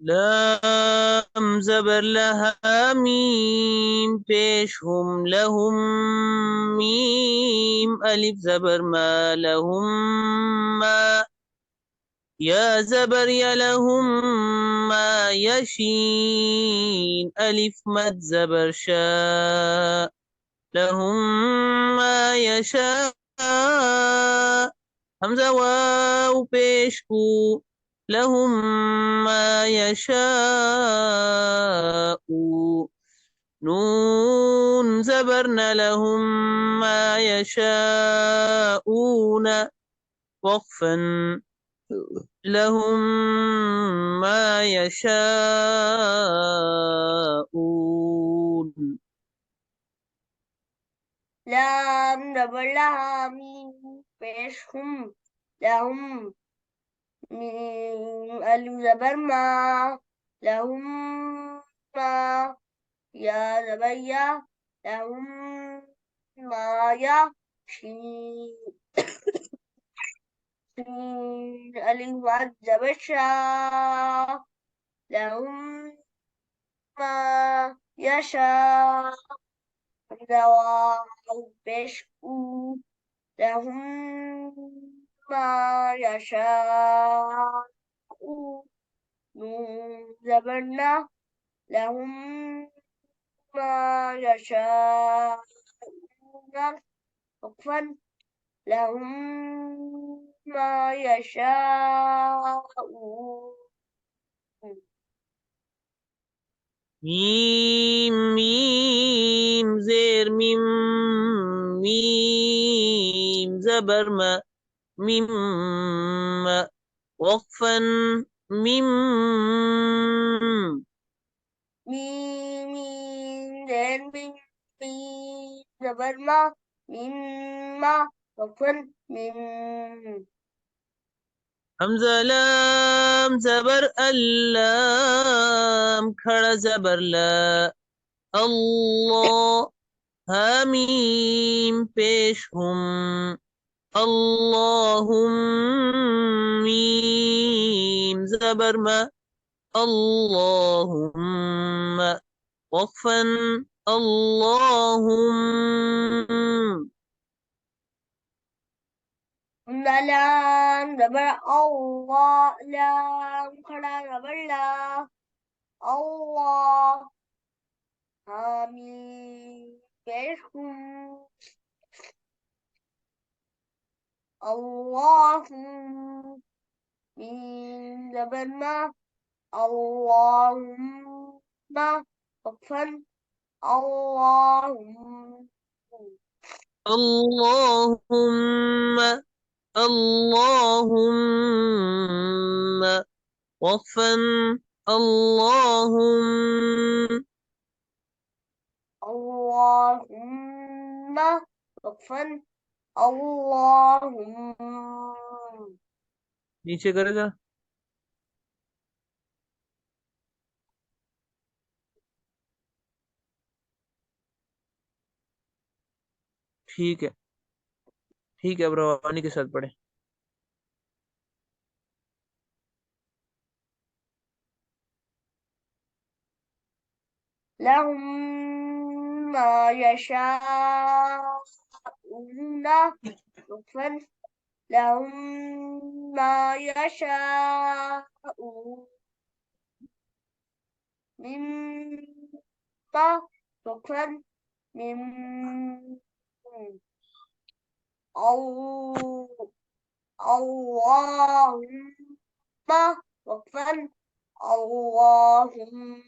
لام زبر لها ميم پیش هم لهم ميم ألف زبر ما لهم ما يا زبر يا لهم ما يشين ألف مد زبر شاء لهم ما يشاء همزة واو بيشكو لهم ما يشاء نون زبرنا لهم ما يشاءون وقفا لهم ما يشاءون. لام زبر لها ميم پیش هم لهم ميم ألف زبر ما لهم ما يا زبر يا لهم ما يا شين شين ألف مد زبر شا لهم ما يشاء دواء بشكو لهم ما يشاءون زبرنا لهم ما يشاءون وقفا لهم ما يشاءون. ميم ميم زير ميم ميم زبر ما ميم ما وقفا ميم ميم ميم زين ميم ميم زبر ما ميم ما وقفا ميم همزة لام زبر اللام खड़ा زبر لا الله هميم पेश هم اللهم ميم زبر ما اللهم وقفا اللهم لام زبر الله لام خड़ा زبر لا الله حميم بشكم اللهم من زبر ما اللهم وقفا اللهم اللهم اللهم وقفا اللهم اللهم وقفا اللهم नीचे करेगा। ठीक है, ठीक है, अब रवानी के साथ पढ़े। لهم ما يشاءون وقفا لهم ما يشاءون مما وقفا من أو اللهم وقفا اللهم